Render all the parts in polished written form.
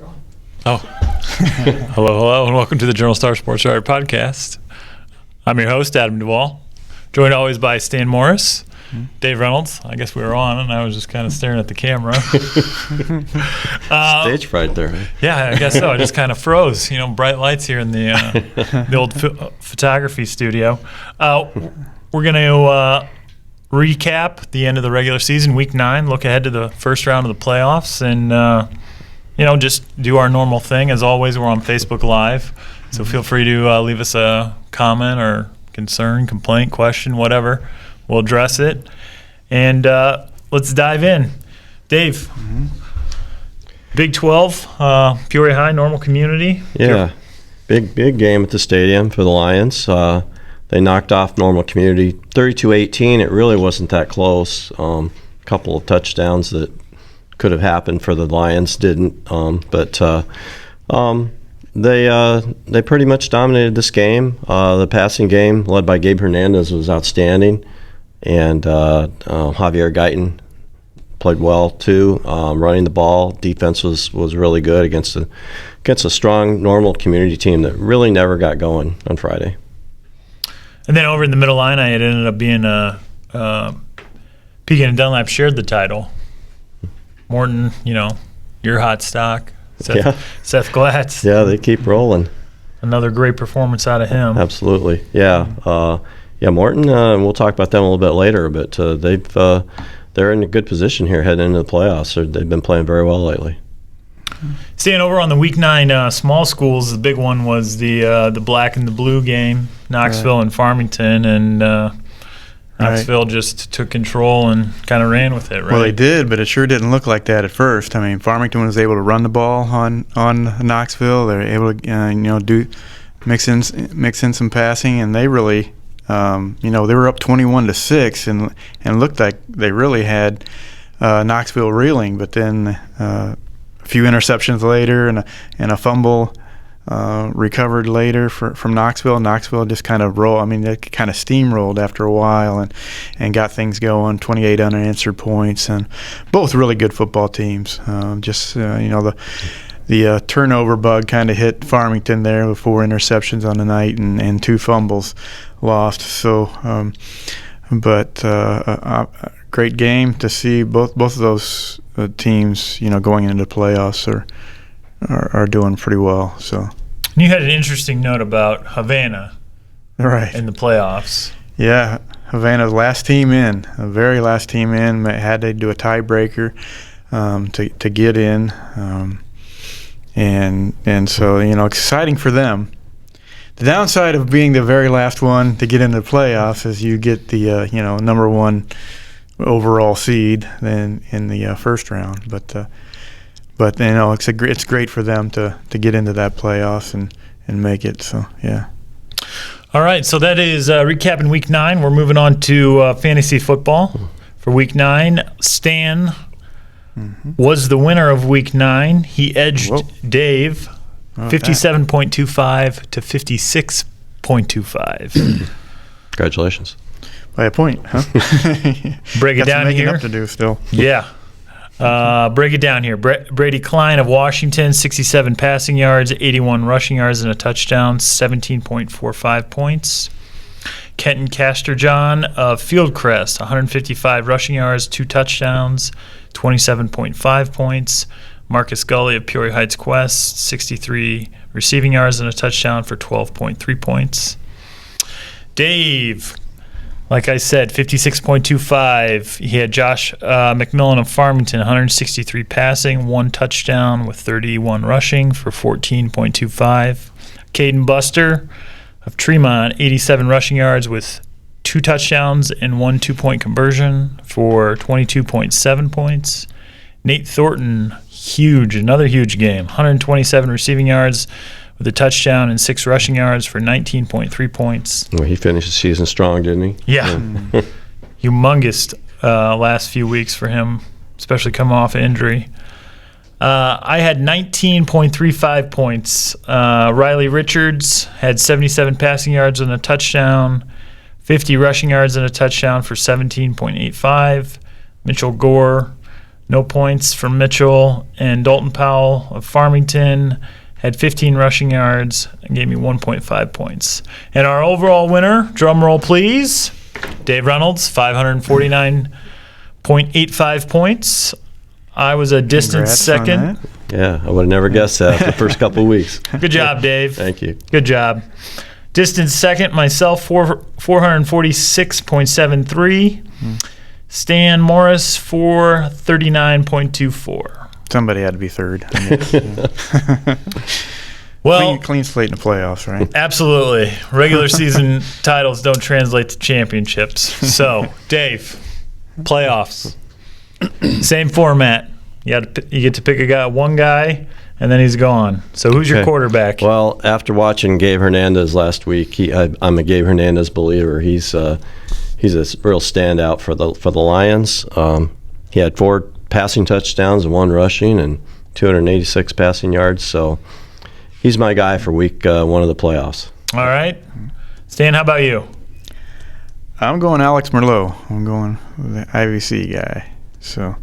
Oh, hello, and welcome to the Journal Star Sportswriters podcast. I'm your host, Adam Duvall, joined always by Stan Morris, Dave Reynolds. I guess we were on, and I was just kind of staring at the camera. Stage fright there. Right? Yeah, I guess so. I just kind of froze. Bright lights here in the old photography studio. We're going to recap the end of the regular season, Week 9, look ahead to the first round of the playoffs, and just do our normal thing. As always, we're on Facebook Live, so feel free to leave us a comment or concern, complaint, question, whatever. We'll address it. And let's dive in. Dave, Big 12, Peoria High, normal community. Yeah, big game at the stadium for the Lions. They knocked off normal community 32-18. It really wasn't that close. A couple of touchdowns that could have happened for the Lions didn't. But they pretty much dominated this game. The passing game, led by Gabe Hernandez, was outstanding. And Javier Guyton played well too, running the ball. Defense was really good against a strong normal community team that really never got going on Friday. And then over in the middle line, it ended up being Pekin and Dunlap shared the title. Morton, your hot stock. Seth Glatz. Yeah, they keep rolling. Another great performance out of him. Absolutely, yeah. Morton, we'll talk about them a little bit later, but they're in a good position here heading into the playoffs. They've been playing very well lately. Staying over on the Week 9 small schools, the big one was the black and the blue game, Knoxville and Farmington, and Knoxville just took control and kind of ran with it, right? Well, they did, but it sure didn't look like that at first. I mean, Farmington was able to run the ball on Knoxville. They were able to mix in some passing, and they really they were up 21-6 and looked like they really had Knoxville reeling. But then a few interceptions later and a fumble recovered later from Knoxville. Knoxville just kind of they kind of steamrolled after a while and got things going. 28 unanswered points, and both really good football teams. The turnover bug kind of hit Farmington there with 4 interceptions on the night and 2 fumbles lost. So, great game to see both of those teams. Going into the playoffs are doing pretty well. So, you had an interesting note about Havana, right, in the playoffs. Yeah, Havana's last team in, the very last team in, had to do a tiebreaker to get in. And so, exciting for them. The downside of being the very last one to get into the playoffs is you get the number 1 overall seed then in the first round. But it's great for them to get into that playoffs and make it. So yeah. All right, so that is recapping Week 9. We're moving on to fantasy football for Week 9. Stan was the winner of Week 9. He edged Dave 57.25 to 56.25. Congratulations. By a point, huh? Break it down here. Up to do still. Yeah. Break it down here. Brady Klein of Washington, 67 passing yards, 81 rushing yards, and a touchdown, 17.45 points. Kenton Casterjohn of Fieldcrest, 155 rushing yards, 2 touchdowns, 27.5 points. Marcus Gully of Peoria Heights Quest, 63 receiving yards and a touchdown for 12.3 points. Dave, like I said, 56.25. He had Josh McMillan of Farmington, 163 passing, 1 touchdown with 31 rushing for 14.25. Caden Buster of Tremont, 87 rushing yards with 2 touchdowns and 1 2-point conversion for 22.7 points. Nate Thornton, another huge game, 127 receiving yards with a touchdown and 6 rushing yards for 19.3 points. Well, he finished the season strong, didn't he? Yeah. Humongous last few weeks for him, especially coming off an injury. I had 19.35 points. Riley Richards had 77 passing yards and a touchdown, 50 rushing yards and a touchdown for 17.85. Mitchell Gore, No points for Mitchell. And Dalton Powell of Farmington had 15 rushing yards and gave me 1.5 points. And our overall winner, drum roll please, Dave Reynolds, 549.85 points. I was a distant Congrats second. on that. Yeah, I would have never guessed that the first couple of weeks. Good job, Dave. Thank you. Good job. Distant second, myself, 446.73. Stan Morris, 439.24. Somebody had to be third. I guess. Well, clean slate in the playoffs, right? absolutely. Regular season titles don't translate to championships. So, Dave, playoffs. Same format. You get to pick one guy, and then he's gone. So who's your quarterback? Well, after watching Gabe Hernandez last week, I'm a Gabe Hernandez believer. He's a real standout for the Lions. He had 4 passing touchdowns and 1 rushing and 286 passing yards. So he's my guy for week 1 of the playoffs. All right. Stan, how about you? I'm going Alex Merlot. I'm going with the IVC guy. So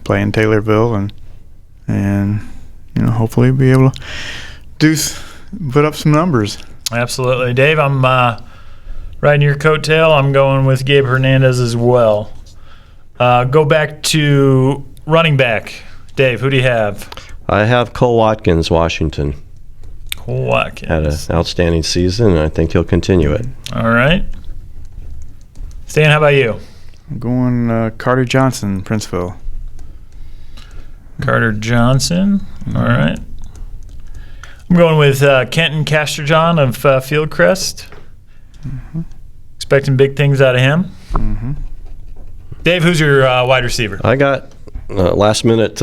playing Taylorville and hopefully be able to put up some numbers. Absolutely. Dave, I'm riding your coattail. I'm going with Gabe Hernandez as well. Go back to running back. Dave, who do you have? I have Cole Watkins, Washington. Cole Watkins. Had an outstanding season, and I think he'll continue it. All right. Stan, how about you? I'm going Carter Johnson, Princeville. Carter Johnson. All right. I'm going with Kenton Casterjohn of Fieldcrest. Expecting big things out of him. Dave, who's your wide receiver? I got last minute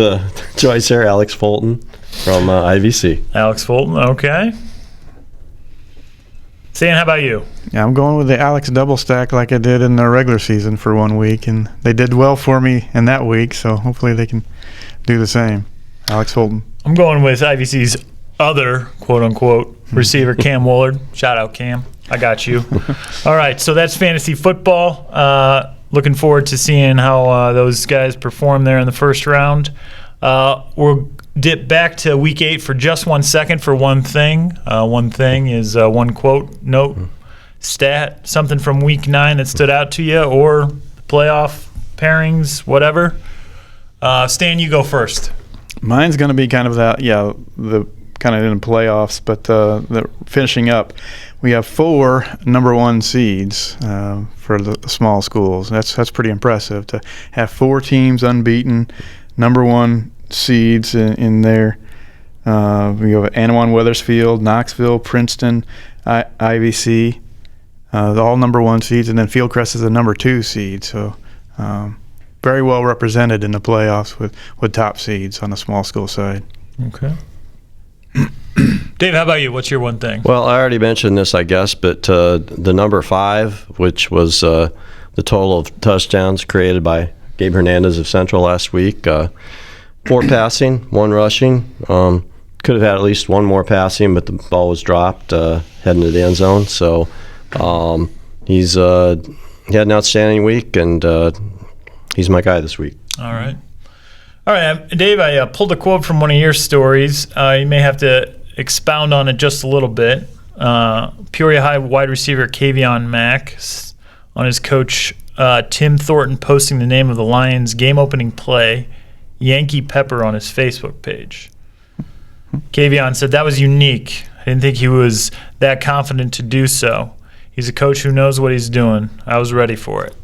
choice there, Alex Fulton from IVC. Alex Fulton, okay. Stan, how about you? Yeah, I'm going with the Alex double stack like I did in the regular season for 1 week, and they did well for me in that week, so hopefully they can do the same. Alex Fulton. I'm going with IVC's other quote-unquote receiver, Cam Woolard. Shout out, Cam. I got you. All right, so that's fantasy football. Looking forward to seeing how those guys perform there in the first round. We'll dip back to week 8 for just 1 second for one thing. One thing is one quote, note, stat, something from week 9 that stood out to you, or playoff pairings, whatever. Stan, you go first. Mine's going to be kind of that, the kind of in the playoffs, but the finishing up. We have 4 number 1 seeds for the small schools. That's pretty impressive to have 4 teams unbeaten, number 1 seeds in there. We have Anawan, Wethersfield, Knoxville, Princeton, IVC, all number 1 seeds, and then Fieldcrest is the number 2 seed. So very well represented in the playoffs with top seeds on the small school side. Okay. Dave, how about you? What's your one thing? Well, I already mentioned this, I guess, but the number 5, which was the total of touchdowns created by Gabe Hernandez of Central last week, 4 passing, 1 rushing. Could have had at least 1 more passing, but the ball was dropped heading to the end zone. So he had an outstanding week, and he's my guy this week. All right. All right, Dave, I pulled a quote from one of your stories. You may have to expound on it just a little bit. Peoria High wide receiver Kavion Mack on his coach Tim Thornton posting the name of the Lions' game-opening play, Yankee Pepper, on his Facebook page. Kavion said, "That was unique. I didn't think he was that confident to do so. He's a coach who knows what he's doing. I was ready for it."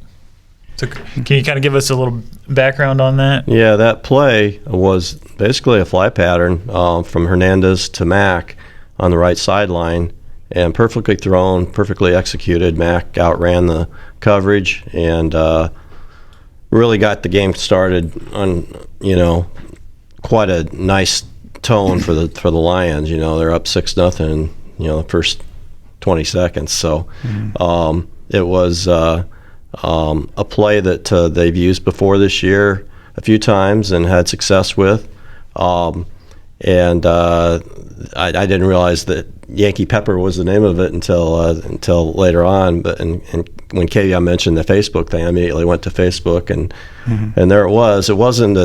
So can you kind of give us a little background on that? Yeah, that play was basically a fly pattern from Hernandez to Mack on the right sideline, and perfectly thrown, perfectly executed. Mack outran the coverage and really got the game started on quite a nice tone for the Lions. They're up 6-0 in the first 20 seconds. So it was a play that they've used before this year a few times and had success with. I didn't realize that Yankee Pepper was the name of it until later on. But and when Kavion mentioned the Facebook thing, I immediately went to Facebook and there it was. It wasn't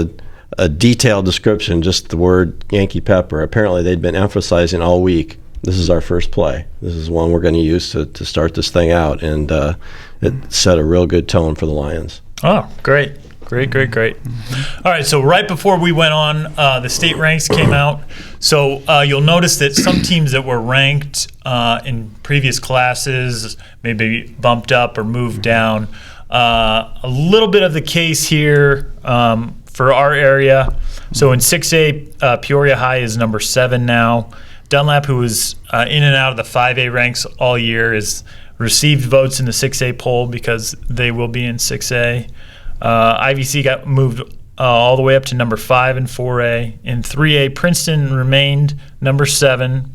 a detailed description, just the word Yankee Pepper. Apparently they'd been emphasizing all week, this is our first play. This is one we're going to use to start this thing out, and it set a real good tone for the Lions. Oh, great. Great. All right, so right before we went on, the state ranks came out. So you'll notice that some teams that were ranked in previous classes maybe bumped up or moved down. A little bit of the case here for our area. So in 6A, Peoria High is number 7 now. Dunlap, who was in and out of the 5A ranks all year, has received votes in the 6A poll because they will be in 6A. IVC got moved all the way up to number 5 in 4A. In 3A, Princeton remained number 7.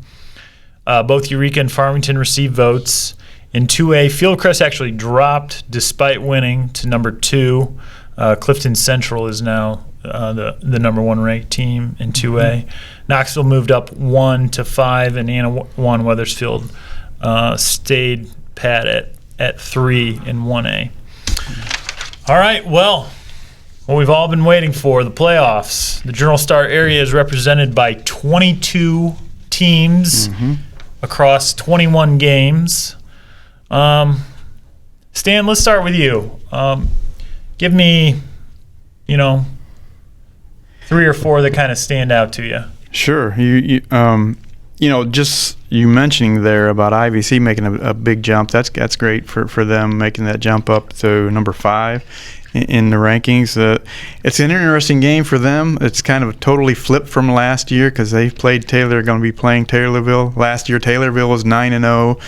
Both Eureka and Farmington received votes. In 2A, Fieldcrest actually dropped despite winning to number 2. Clifton Central is now the number 1 ranked team in 2A. Knoxville moved up 1 to 5, and Anna 1 Weathersfield stayed pat at 3 in 1A. All right, well, what we've all been waiting for, the playoffs. The Journal Star area is represented by 22 teams across 21 games. Stan, let's start with you. Give me, 3 or 4 that kind of stand out to you. Sure. Just you mentioning there about IVC making a big jump, that's great for them, making that jump up to number 5 in the rankings. It's an interesting game for them. It's kind of totally flipped from last year because they played Taylor. They're going to be playing Taylorville. Last year, Taylorville was 9-0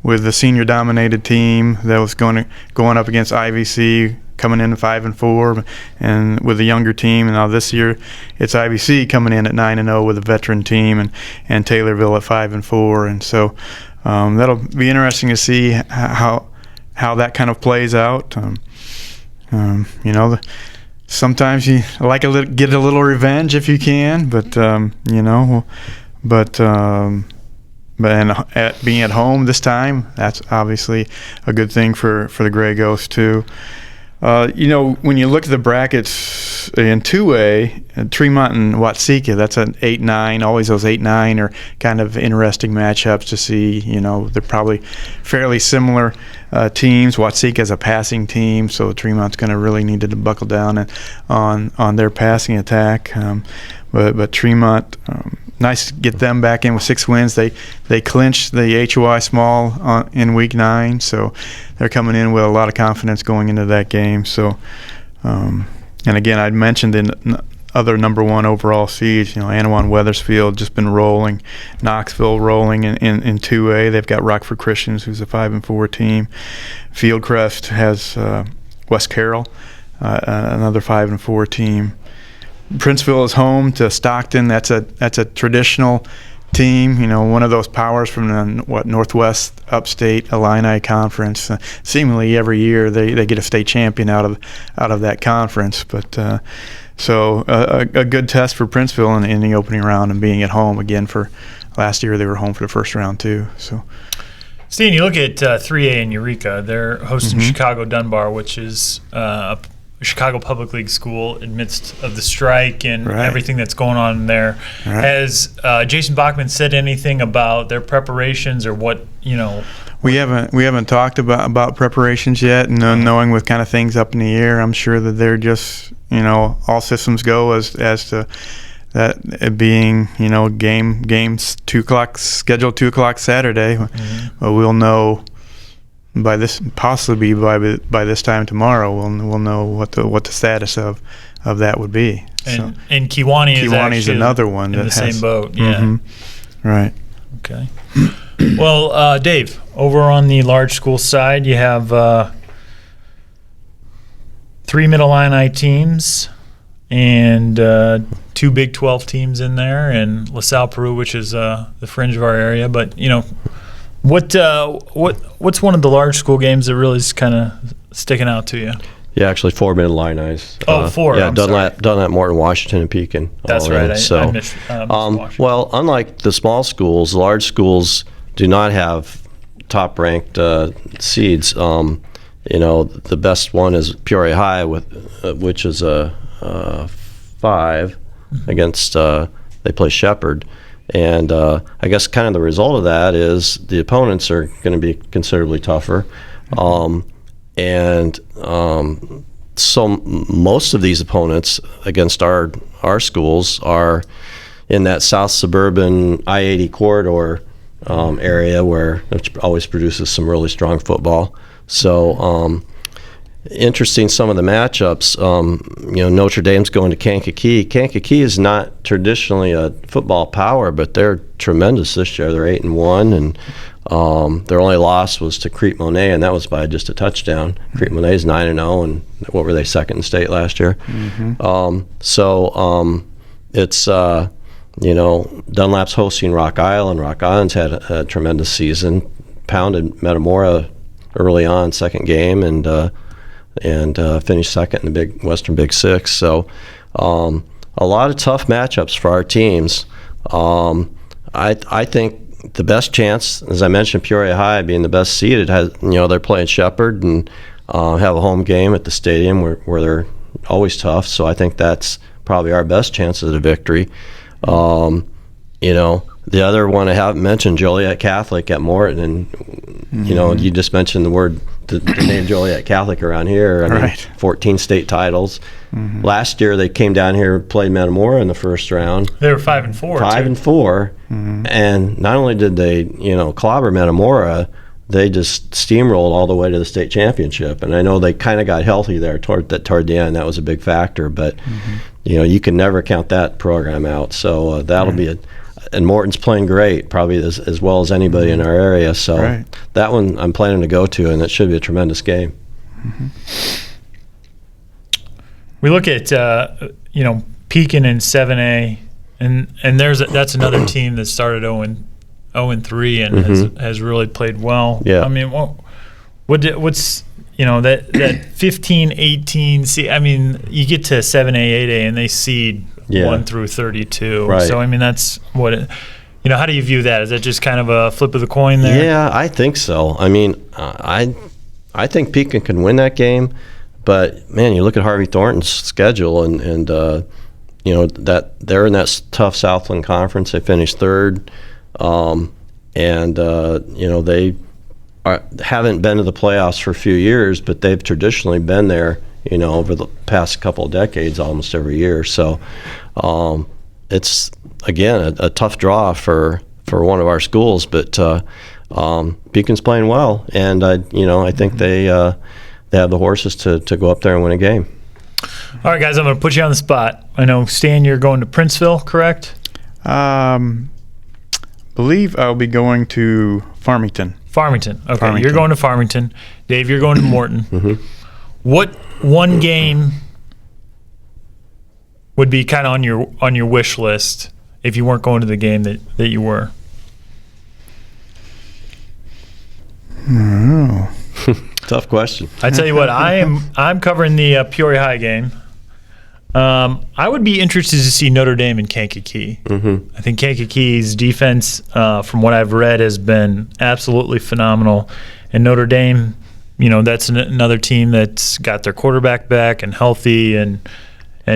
with the senior-dominated team that was going up against IVC, coming in at 5-4, and with a younger team. And now this year, it's IVC coming in at 9-0 with a veteran team, and Taylorville at 5-4. And so that'll be interesting to see how that kind of plays out. Sometimes you like get a little revenge if you can, but being at home this time, that's obviously a good thing for the Gray Ghosts too. When you look at the brackets in 2A, Tremont and Watseka, that's an 8-9. Always those 8-9 are kind of interesting matchups to see. They're probably fairly similar teams. Watseka is a passing team, so Tremont's going to really need to buckle down on their passing attack. But Tremont, nice to get them back in with 6 wins. They clinched the HOI Small in Week 9, so they're coming in with a lot of confidence going into that game. So, and again, I'd mentioned the other number 1 overall seeds. Anawan Weathersfield just been rolling, Knoxville rolling in 2A. They've got Rockford Christians, who's a 5-4 team. Fieldcrest has West Carroll, another 5-4 team. Princeville is home to Stockton. That's a traditional team, one of those powers from the Northwest Upstate Illini Conference. Seemingly every year they get a state champion out of that conference. But so a good test for Princeville in the opening round, and being at home again. For last year they were home for the first round too. So. Steve, you look at 3A in Eureka. They're hosting Chicago Dunbar, which is a Chicago Public League school in midst of the strike and everything that's going on there. Right. Has Jason Bachman said anything about their preparations or what, We haven't talked about preparations yet, and knowing with kind of things up in the air, I'm sure that they're just, all systems go as to that it being, games 2 o'clock, scheduled 2 o'clock Saturday. But we'll know by this time tomorrow. We'll know what the status of that would be. And Kewanee is another one in that the has, same boat. Yeah. Right. Okay. Well, Dave, over on the large school side, you have 3 Middle Illini teams and 2 Big 12 teams in there, and LaSalle Peru, which is the fringe of our area. But what's one of the large school games that really is kind of sticking out to you? Yeah, actually 4 Mid-Illini. Oh, 4. Yeah, I'm Dunlap, Morton, Washington, and Pekin. That's all right. in. I missed Washington. Well, unlike the small schools, large schools do not have top-ranked seeds. The best one is Peoria High, which is a 5 against. They play Shepherd, and I guess kind of the result of that is the opponents are going to be considerably tougher. So most of these opponents against our schools are in that south suburban I-80 corridor area which always produces some really strong football. So interesting, some of the matchups. Notre Dame's going to Kankakee. Kankakee is not traditionally a football power, but they're tremendous this year. They're 8-1, and their only loss was to Crete Monet, and that was by just a touchdown. Crete Monet's 9-0, and what were they, second in state last year? It's Dunlap's hosting Rock Island. Rock Island's had a tremendous season. Pounded Metamora early on, second game, and finished second in the Western Big Six. So a lot of tough matchups for our teams. I think the best chance, as I mentioned, Peoria High being the best seeded, they're playing Shepherd and have a home game at the stadium where they're always tough. So I think that's probably our best chance at a victory. The other one I haven't mentioned, Joliet Catholic at Morton, and you just mentioned the name Joliet Catholic around here. I mean, 14 state titles. Last year they came down here, played Metamora in the first round. They were 5-4. 5-4, and not only did they clobber Metamora, they just steamrolled all the way to the state championship. And I know they kind of got healthy there toward the end. That was a big factor, but you can never count that program out. So that'll be and Morton's playing great, probably as well as anybody in our area. So that one I'm planning to go to, and it should be a tremendous game. We look at Pekin in 7A, and that's another team that started 0-3 and has really played well. Yeah. I mean, what's that 15-18? See, I mean, you get to 7A, 8A, and they seed 1 through 32. Right. So I mean, that's what how do you view that? Is that just kind of a flip of the coin there? Yeah, I think so. I mean, I think Pekin can win that game, but man, you look at Harvey Thornton's schedule, and that they're in that tough Southland Conference. They finished third, they haven't been to the playoffs for a few years, but they've traditionally been there, over the past couple of decades, almost every year. So it's, again, a tough draw for one of our schools, but Pekin's playing well, and I think they have the horses to go up there and win a game. All right, guys, I'm going to put you on the spot. I know, Stan, you're going to Princeville, correct? Believe I'll be going to Farmington. Farmington. Okay, Farmington. You're going to Farmington. Dave, you're going to Morton. What one game would be kind of on your wish list if you weren't going to the game that you were? Oh. Tough question. I tell you what, I'm covering the Peoria High game. I would be interested to see Notre Dame and Kankakee. I think Kankakee's defense, from what I've read, has been absolutely phenomenal. And Notre Dame, that's another team that's got their quarterback back and healthy and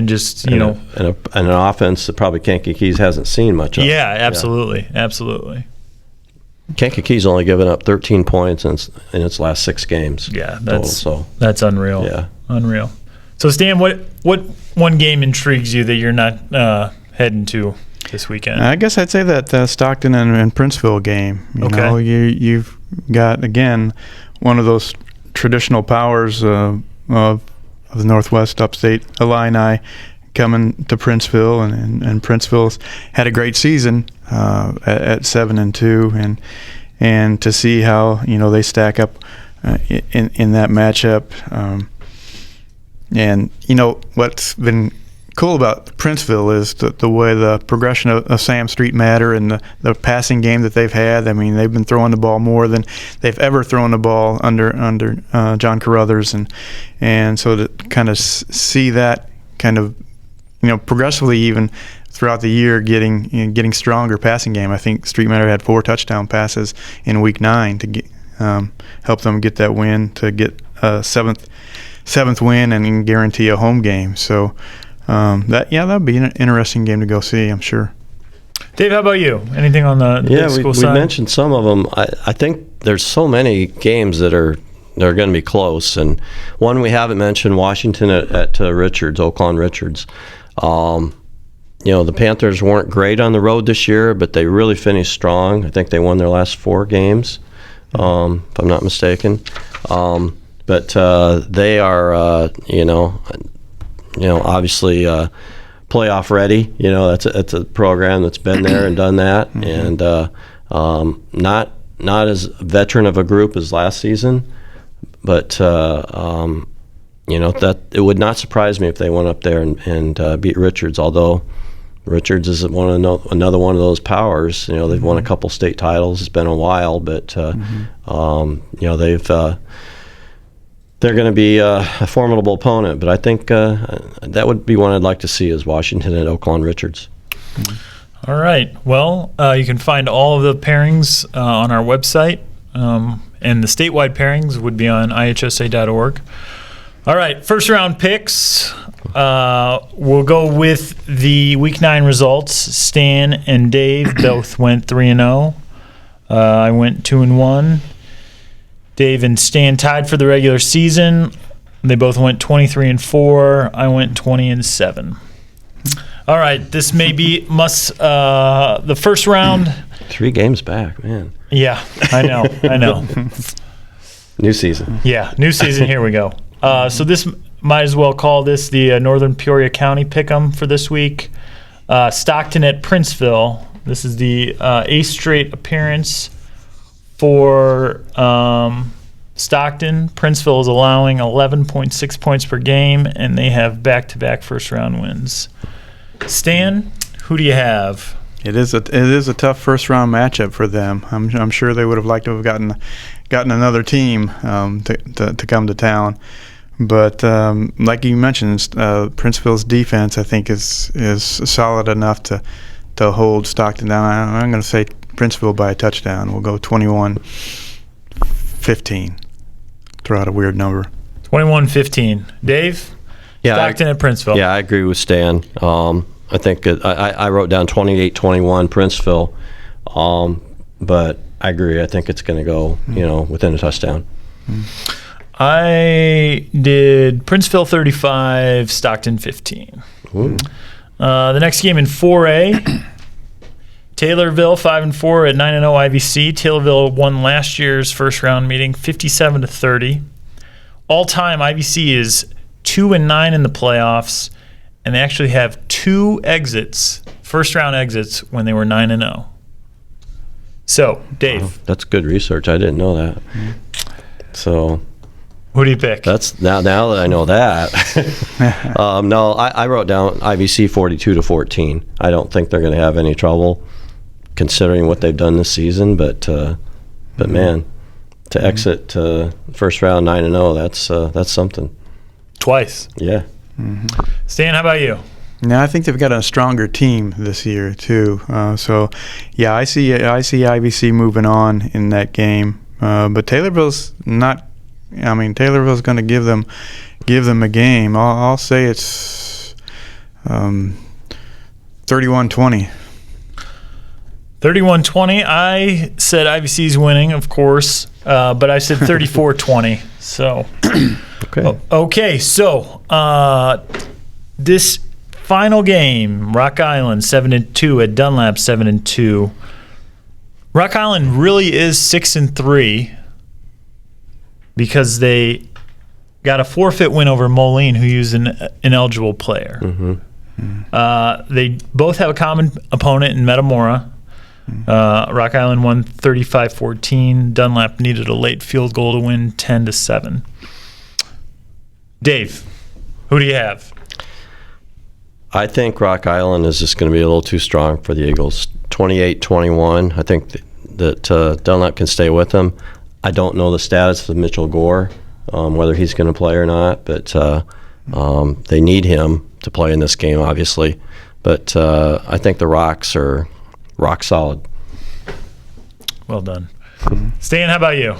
just, and an offense that probably Kankakee's hasn't seen much of. Yeah, absolutely. Absolutely. Kankakee's only given up 13 points in its last 6 games. Yeah, that's total, unreal. Yeah. Unreal. So, Stan, what one game intrigues you that you're not heading to this weekend? I guess I'd say that Stockton and Princeville game. You've got, again, one of those traditional powers of the Northwest Upstate Illini coming to Princeville, and Princeville's had a great season at 7-2, and to see how they stack up in that matchup. And what's been cool about Princeville is the way the progression of Sam Street Matter and the passing game that they've had. I mean, they've been throwing the ball more than they've ever thrown the ball under John Carruthers, and so to kind of see that kind of progressively even throughout the year getting stronger passing game. I think Street Matter had 4 touchdown passes in Week 9 to get, help them get that win, to get a seventh win and guarantee a home game. So that'd be an interesting game to go see, I'm sure. Dave, how about you? Anything on the big school side? We mentioned some of them. I think there's so many games that are going to be close, and one we haven't mentioned, Washington at Richards, Oaklawn Richards. The Panthers weren't great on the road this year, but they really finished strong. I think they won their last 4 games, if I'm not mistaken. But they are, obviously playoff ready. That's a program that's been there and done that, and not as veteran of a group as last season, but that it would not surprise me if they went up there and beat Richards. Although Richards is another one of those powers. They've won a couple state titles. It's been a while, but they're going to be a formidable opponent. But I think that would be one I'd like to see, is Washington at Oaklawn Richards. All right. Well, you can find all of the pairings on our website, and the statewide pairings would be on IHSA.org. All right, first round picks. We'll go with the Week 9 results. Stan and Dave both went 3-0. I went 2-1. Dave and Stan tied for the regular season. They both went 23-4. I went 20-7. All right, this may be the first round. 3 games back, man. Yeah, I know. New season. Yeah, new season. Here we go. So this might as well call this the Northern Peoria County Pick'em for this week. Stockton at Princeville. This is the 8th straight appearance for Stockton. Princeville is allowing 11.6 points per game, and they have back-to-back first-round wins. Stan, who do you have? It is a tough first-round matchup for them. I'm sure they would have liked to have gotten another team to come to town. But like you mentioned, Princeville's defense, I think, is solid enough to hold Stockton down. I'm going to say Princeville by a touchdown. We'll go 21-15. Throw out a weird number. 21-15. Dave? Yeah, Stockton at Princeville. Yeah, I agree with Stan. I think I wrote down 28-21 Princeville, but I agree. I think it's going to go, within a touchdown. I did Princeville 35, Stockton 15. The next game in 4A, Taylorville 5-4 at 9-0 IVC. Taylorville won last year's first round meeting 57-30. All time IVC is 2-9 in the playoffs, and they actually have 2 exits, first round exits, when they were 9-0. So, Dave. Wow, that's good research. I didn't know that. So, who do you pick? That's now that I know that. No, I wrote down IVC 42-14. I don't think they're going to have any trouble, considering what they've done this season. But man, to exit first round 9-0, that's something. Twice. Yeah. Stan, how about you? Now I think they've got a stronger team this year too. So, yeah, I see IVC moving on in that game. But Taylorville's not. I mean, Taylorville's going to give them a game. I'll say it's 31-20. 31-20. I said IVC's winning, of course, but I said 34-20. So, okay. So, this final game, Rock Island 7-2 at Dunlap 7-2. Rock Island really is 6-3 because they got a forfeit win over Moline, who used an ineligible player. They both have a common opponent in Metamora. Rock Island won 35-14. Dunlap needed a late field goal to win 10-7. Dave, who do you have? I think Rock Island is just going to be a little too strong for the Eagles. 28-21. I think that Dunlap can stay with them. I don't know the status of Mitchell Gore, whether he's going to play or not, but they need him to play in this game, obviously. But I think the Rocks are rock solid. Well done. Stan, how about you?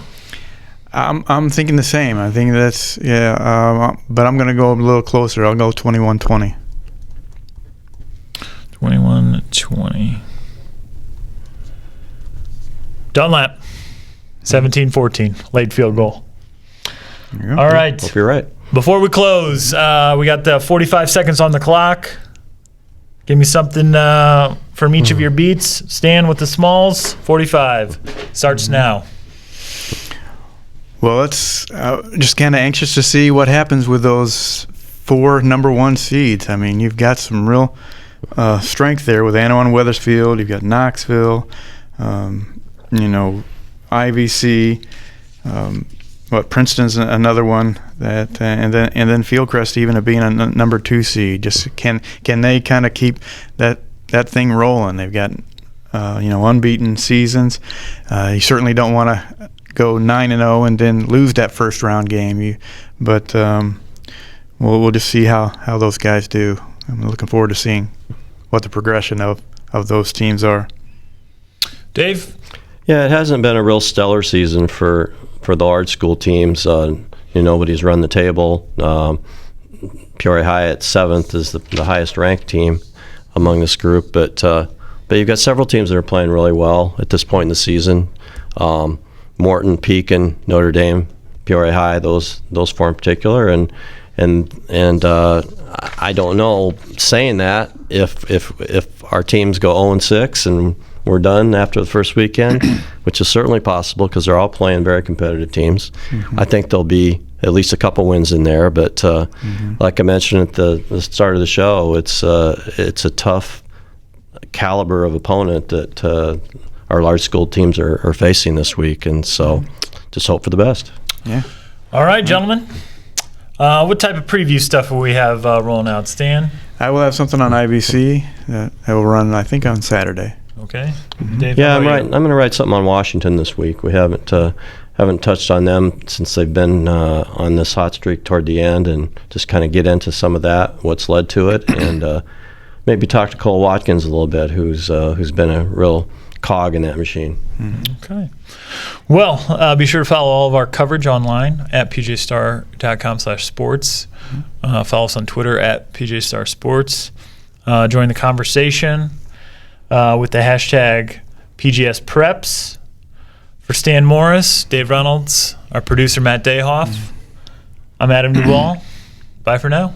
I'm thinking the same. I think that's but I'm going to go a little closer. I'll go 21-20. 21-20. Dunlap, 17-14, late field goal. All right. Hope you're right. Before we close, we got the 45 seconds on the clock. Give me something from each of your beats. Stan with the Smalls, 45. Starts now. Well, it's just kind of anxious to see what happens with those 4 number 1 seeds. I mean, you've got some real strength there with Anawan Wethersfield. You've got Knoxville, IVC. Princeton's another one that, and then Fieldcrest even being a number 2 seed. Just can they kind of keep that thing rolling? They've got unbeaten seasons. You certainly don't want to go 9-0 and then lose that first round game. But we'll just see how those guys do. I'm looking forward to seeing what the progression of those teams are. Dave? Yeah, it hasn't been a real stellar season for the large school teams. Nobody's run the table. Peoria High at 7th is the highest ranked team among this group. But you've got several teams that are playing really well at this point in the season. Morton, Pekin, Notre Dame, Peoria High, those 4 in particular, and I don't know. Saying that, if our teams go 0-6 and we're done after the first weekend, which is certainly possible because they're all playing very competitive teams, I think there'll be at least a couple wins in there. But like I mentioned at the start of the show, it's a tough caliber of opponent that our large school teams are facing this week, and so just hope for the best. Yeah. All right, gentlemen. What type of preview stuff will we have rolling out, Stan? I will have something on IVC that I will run, I think, on Saturday. Okay. Dave, yeah, I'm going to write something on Washington this week. We haven't touched on them since they've been on this hot streak toward the end, and just kind of get into some of that, what's led to it, and maybe talk to Cole Watkins a little bit, who's been a real cog in that machine. Okay. Well, be sure to follow all of our coverage online at pjstar.com/sports. Follow us on Twitter at pjstarsports. Join the conversation with the hashtag PGSPreps. For Stan Morris, Dave Reynolds, our producer Matt Dayhoff, I'm Adam Duvall. Bye for now.